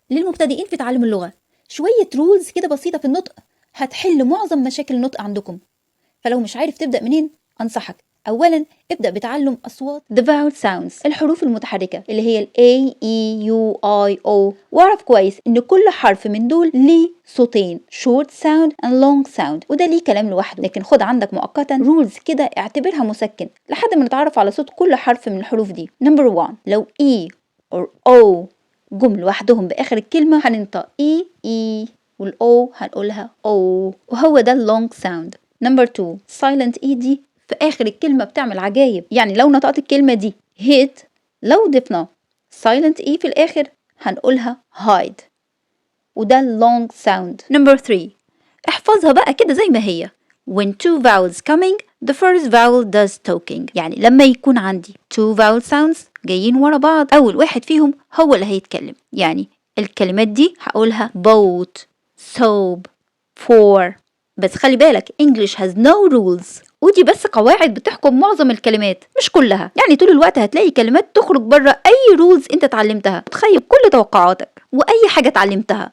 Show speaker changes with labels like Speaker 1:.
Speaker 1: للمبتدئين في تعلم اللغة، شوية رولز كده بسيطة في النطق هتحل معظم مشاكل النطق عندكم. فلو مش عارف تبدأ منين، أنصحك أولا ابدأ بتعلم أصوات the vowel sounds، الحروف المتحركة اللي هي ال A, E, U, I, O، واعرف كويس إن كل حرف من دول ليه صوتين short sound and long sound، وده ليه كلام لوحده. لكن خد عندك مؤقتا رولز كده اعتبرها مسكن لحد ما نتعرف على صوت كل حرف من الحروف دي. نمبر 1، لو E or O جم لوحدهم بآخر الكلمة هننطق E E، والأو هنقولها O، وهو ده اللونج ساوند. نمبر 2، silent E دي في آخر الكلمة بتعمل عجايب. يعني لو نطقت الكلمة دي hit، لو ضفنا silent E في الآخر هنقولها hide، وده اللونج ساوند. نمبر 3، احفظها بقى كده زي ما هي. when two vowels coming the first vowel does talking، يعني لما يكون عندي two vowel sounds جايين ورا بعض أول واحد فيهم هو اللي هيتكلم. يعني الكلمات دي هقولها boat soap for. بس خلي بالك English has no rules، ودي بس قواعد بتحكم معظم الكلمات مش كلها. يعني طول الوقت هتلاقي كلمات تخرج بره أي rules انت اتعلمتها وتخيب كل توقعاتك وأي حاجة اتعلمتها.